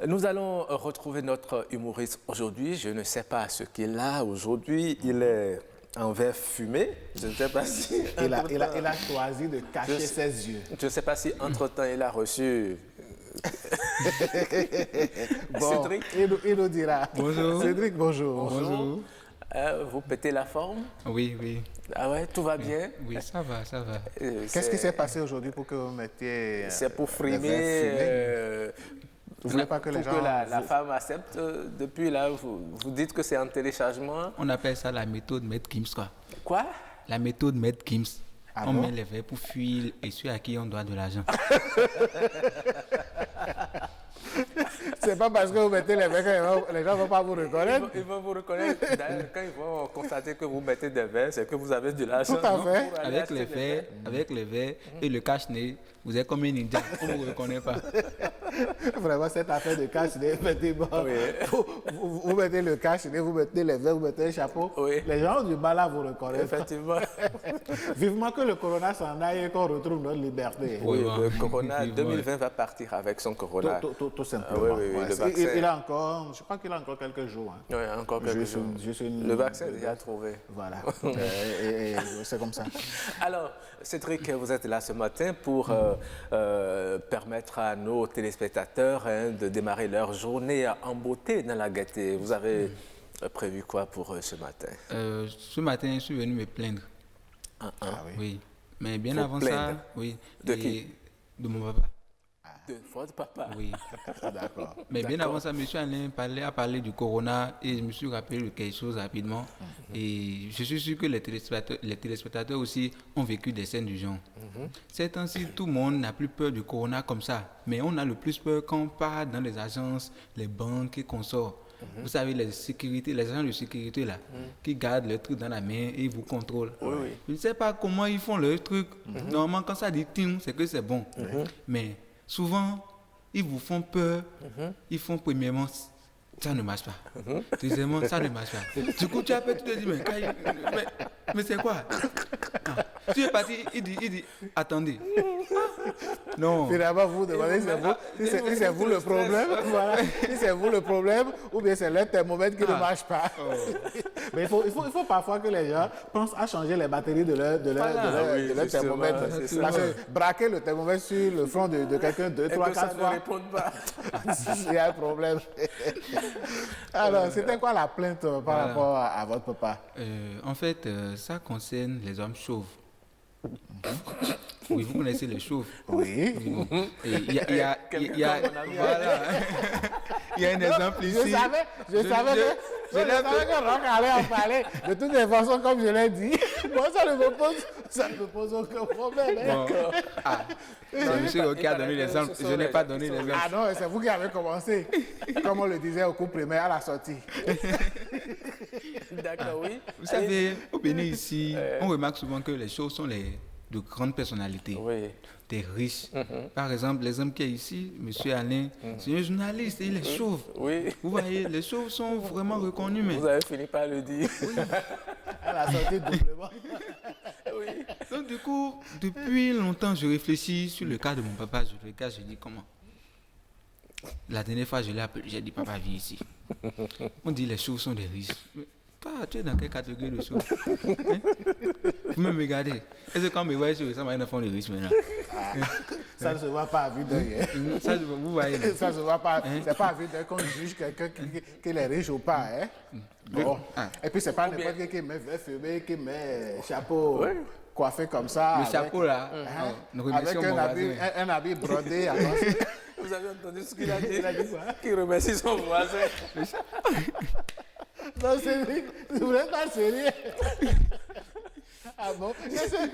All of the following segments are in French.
Nous allons retrouver notre humoriste aujourd'hui. Je ne sais pas ce qu'il a aujourd'hui. Il est en verre fumé. Je ne sais pas si... Il a choisi de cacher ses yeux. Je ne sais pas si entre-temps il a reçu... Bon, Cédric. il nous dira. Bonjour. Cédric, bonjour. Bonjour. Vous pétez la forme? Oui, oui. Ah ouais, tout va bien? Oui, ça va, ça va. Qu'est-ce qui s'est passé aujourd'hui pour que vous mettiez... C'est pour des frimer... verres fumés? Vous voulez pas que les gens... Pour que la femme accepte. Depuis là, vous dites que c'est en téléchargement. On appelle ça la méthode Maître Gims, quoi. Quoi? La méthode Maître Gims. Ah On bon? met les verres pour fuir et ceux à qui on doit de l'argent. C'est pas parce que vous mettez les verres que les gens ne vont pas vous reconnaître. Ils vont vous reconnaître. D'ailleurs, quand ils vont constater que vous mettez des verres, c'est que vous avez de l'argent. Tout à non? fait. Pour aller Avec acheter les des verres, avec les verres et le cache-nez, vous êtes comme un ninja. On ne vous reconnaît pas. Vraiment, cette affaire de cache-nez, effectivement. Oui. Vous mettez le cache-nez, vous mettez les verres, vous mettez le chapeau. Oui. Les gens ont du mal à vous reconnaître. Effectivement. Vivement que le corona s'en aille et qu'on retrouve notre liberté. Oui, Ouais, le ouais. Corona Ouais. 2020 va partir avec son Corona. Tout simplement. Ah oui, Ouais, le vaccin. il a encore, je crois qu'il a encore quelques jours. Hein. Oui, encore quelques Juste jours. Le vaccin est déjà trouvé. Voilà. Et c'est comme ça. Alors, Cédric, vous êtes là ce matin pour permettre à nos téléspectateurs de démarrer leur journée en beauté, dans la gaieté. Vous avez prévu quoi pour ce matin? Ce matin, je suis venu me plaindre. Ah oui. Oui. Mais bien Faut avant plaindre. ça, oui. De et qui? De mon papa. De votre papa. Oui. D'accord. Mais bien D'accord. avant ça, M. Alain a parlé du corona et je me suis rappelé de quelque chose rapidement. Et je suis sûr que les téléspectateurs aussi ont vécu des scènes du genre. Ces temps-ci, tout le monde n'a plus peur du corona comme ça. Mais on a le plus peur quand on part dans les agences, les banques et qu'on sort. Vous savez, les agents de sécurité là, qui gardent le truc dans la main et ils vous contrôlent. Oui, oui. Je ne sais pas comment ils font leur truc. Normalement, quand ça dit tim, c'est que c'est bon. Mais souvent, ils vous font peur. Ils font premièrement, ça ne marche pas. Deuxièmement, ça ne marche pas. Du coup, tu appelles, tu te dis, mais c'est quoi? Ah. Tu es parti, il dit, attendez. Non. Finalement, vous demandez si c'est vous le problème, voilà. Si c'est vous le problème, ou bien c'est le thermomètre qui ne marche pas. Mais il faut parfois que les gens pensent à changer les batteries de leur oui, thermomètre. justement, c'est Parce ça. que braquer le thermomètre sur le front de quelqu'un 2, 3, que ça 4 ne fois, réponde pas. il y a un problème. Alors, c'était quoi la plainte par Voilà. rapport à votre papa? En fait, ça concerne les hommes chauves. Oui, vous connaissez les chauves. Oui. Et il y a, voilà. Il y a un exemple ici. Je savais que Roch allait en parler. De toutes les façons, comme je l'ai dit, moi, ça ne me pose aucun problème. Hein. Bon. C'est monsieur Roch qui a donné l'exemple. Je n'ai pas donné l'exemple. Ah non, c'est vous qui avez commencé. Comme on le disait au coup primaire à la sortie. D'accord, oui. Vous savez, au Bénin ici, on remarque souvent que les chauves sont de grandes personnalités, Oui. des riches. Par exemple, l'exemple qui est ici, monsieur Alain, c'est un journaliste et il est chauve. Oui. Vous voyez, les chauves sont vraiment reconnus. Mais... Vous avez fini par le dire. À la sortie, doublement. Oui. Donc du coup, depuis longtemps, je réfléchis sur le cas de mon papa. Je regarde, je dis comment. La dernière fois, je l'ai appelé, j'ai dit, papa, viens ici. On dit les chauves sont des riches. Mais, tu es dans quelle catégorie de chauves? Hein? Vous me regardez. Est-ce que quand me voyez sur ça, m'a font des riches maintenant? Ça ne se voit pas à vue d'œil. Hein. Ça, vous voyez. Ça ne se voit pas. C'est pas à vue d'œil qu'on juge quelqu'un qui est riche ou pas. Hein. Bon. Et puis, c'est pas n'importe qui met verre fumé, qui met chapeau coiffé comme ça. Le chapeau là, nous Avec remercions mon voisin. un habit brodé. Vous avez entendu ce qu'il a dit? Qui remercie son voisin. Non, c'est lui. Vous n'êtes pas sérieux. Ah bon?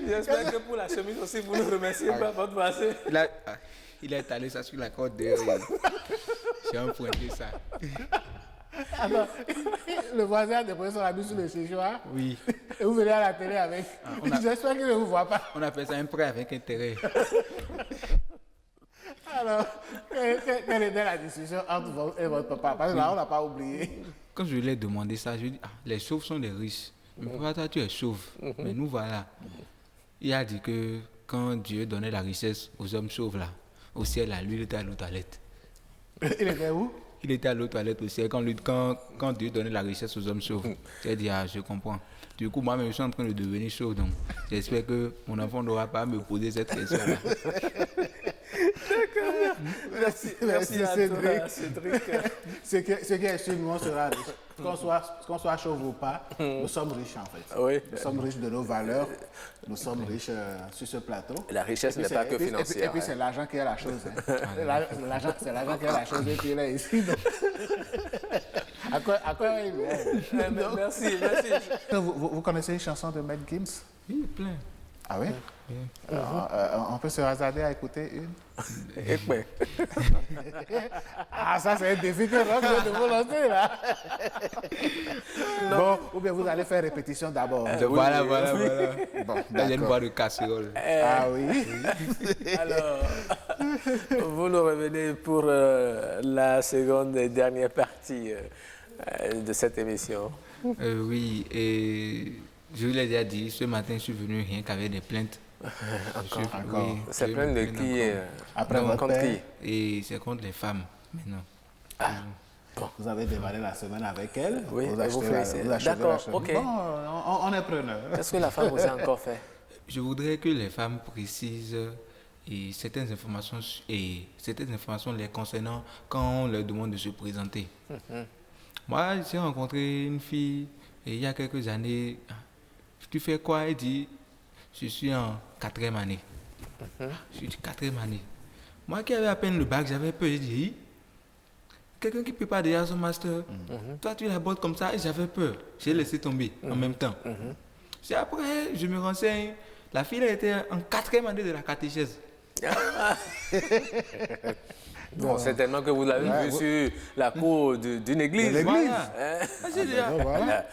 J'espère que pour la chemise aussi, vous ne remerciez pas votre voisin. Il a étalé ça sur la corde dehors. J'ai emprunté ça. Alors, le voisin a déposé son habit sur le séchoir. Oui. Et vous venez à la télé avec. J'espère qu'il ne vous voit pas. On appelle ça un prêt avec intérêt. Alors, quelle était la discussion entre vous et votre papa? Parce que là, on n'a pas oublié. Quand je lui ai demandé ça, je lui ai dit, les chauves sont des riches. Mais papa, toi, tu es chauve. Mais nous, voilà. Il a dit que quand Dieu donnait la richesse aux hommes chauves, là, au ciel, à lui, il était à l'eau toilette. Il était où? Il était à l'autre toilette aussi. Quand Dieu donnait la richesse aux hommes chauves, j'ai dit, ah, je comprends. Du coup, moi-même, je suis en train de devenir chauve. Donc, j'espère que mon enfant n'aura pas à me poser cette question-là. Merci à Cédric. toi, Cédric. Ce qui est sûr, nous, on sera riche. Qu'on soit chauve ou pas, nous sommes riches en fait. Oui. Nous sommes riches de nos valeurs, nous sommes riches sur ce plateau. La richesse n'est pas que financière. Et puis c'est l'argent qui est la chose. Hein. C'est l'argent qui est la chose et puis il est ici. Donc. À quoi il est? Merci. Vous connaissez une chanson de Matt Gims? Oui, plein. Ah oui? On peut se hasarder à écouter une? Ah, ça c'est un défi que je vais vous lancer là. Bon, ou bien vous allez faire répétition d'abord. Voilà. Bon, Là, j'ai une d'accord. voix de casserole. Ah oui. Alors, vous nous revenez pour la seconde et dernière partie de cette émission. Oui, et je vous l'ai déjà dit, ce matin, je suis venu rien qu'avec des plaintes. Encore. Oui, C'est je plein me de plains qui encore. Après votre contre père, qui? Et c'est contre les femmes, maintenant. vous avez démarré la semaine avec elle. Oui, vous et vous achetez félicitez. vous achetez D'accord, la chemise. ok. Bon, on est preneur. Qu'est-ce que la femme vous a encore fait? Je voudrais que les femmes précisent et certaines informations les concernant quand on leur demande de se présenter. Moi, j'ai rencontré une fille et il y a quelques années. Tu fais quoi? Elle dit, je suis en 4e année. Je suis en 4e année. Moi qui avais à peine le bac, j'avais peur. J'ai dit, quelqu'un qui prépare déjà son master, toi tu l'abordes comme ça et j'avais peur. J'ai laissé tomber en même temps. C'est après, je me renseigne. La fille elle était en 4e année de la catéchèse. Bon, certainement que vous l'avez vu sur la cour d'une église. Voilà. J'ai dit, Voilà.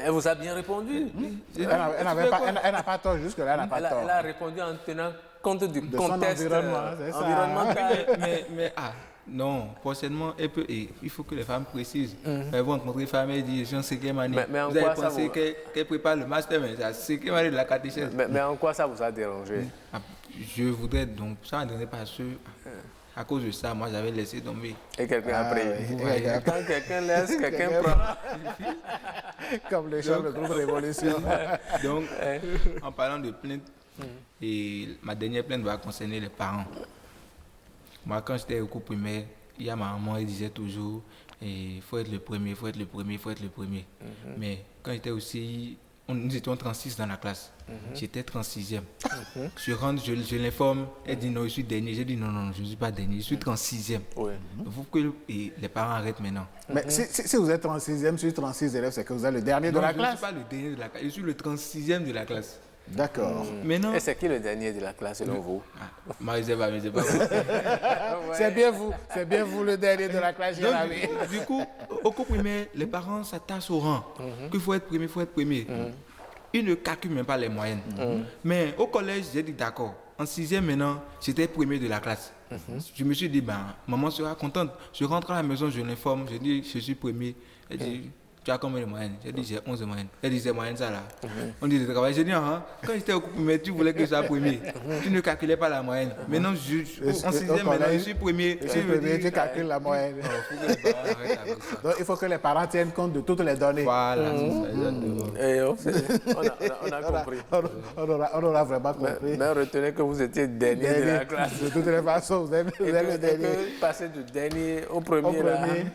Elle vous a bien répondu. Elle n'a pas tort jusque-là, elle n'a pas tort. Elle a répondu en tenant compte du De son contexte environnement, c'est ça. environnemental. non, prochainement, il faut que les femmes précisent. Elles vont rencontrer une femme et dire, je suis en 5e année. Mais en vous avez quoi ça pensé vous- qu'elle prépare le master, mais c'est la 5e année de la catéchèse. Mais en quoi ça vous a dérangé? Je voudrais donc, ça ne donnait pas sûr. À cause de ça, moi j'avais laissé tomber. Et quelqu'un a pris. oui. Vous voyez. Quand quelqu'un laisse, quelqu'un prend. Comme les chants de groupe Révolution. Donc, en parlant de plainte, et ma dernière plainte va concerner les parents. Moi, quand j'étais au cours primaire, il y a ma maman, elle disait toujours, il faut être le premier, il faut être le premier, il faut être le premier. Mais quand j'étais aussi, nous étions 36 dans la classe. J'étais 36e. Je rentre, je l'informe, elle dit non, je suis dernier. J'ai dit non, je ne suis pas dernier, je suis 36e. Oui. Il faut que les parents arrêtent maintenant. Mais si vous êtes 36e sur 36 élèves, c'est que vous êtes le dernier de Non, la je ne classe. suis pas le dernier de la classe, je suis le 36e de la classe. D'accord. Maintenant, Et c'est qui le dernier de la classe selon vous? moi, je sais pas. C'est bien vous le dernier de la classe. Donc, du coup, au cours primaire, les parents s'attachent au rang. Qu'il faut être premier, il faut être premier. Ils ne calculent même pas les moyennes. Mais au collège, j'ai dit d'accord. En 6e maintenant, j'étais premier de la classe. Je me suis dit, maman sera contente. Je rentre à la maison, je l'informe, je dis, je suis premier. Elle dit, tu as combien de moyenne? J'ai dit, j'ai 11 de moyenne. Elle dit, c'est moyenne ça là. On dit, de travail. J'ai dit, quand j'étais au cours primaire, tu voulais que je sois premier. Tu ne calculais pas la moyenne. Maintenant, en 6e maintenant, je suis premier. Je suis premier, tu calcules la moyenne. Donc il faut que les parents tiennent compte de toutes les données. Voilà, c'est ça, exactement. Et on a compris. On aura vraiment compris. Mais retenez que vous étiez dernier de la classe. De toutes les façons, vous êtes le Et dernier. que passer du dernier au premier, Au là, premier.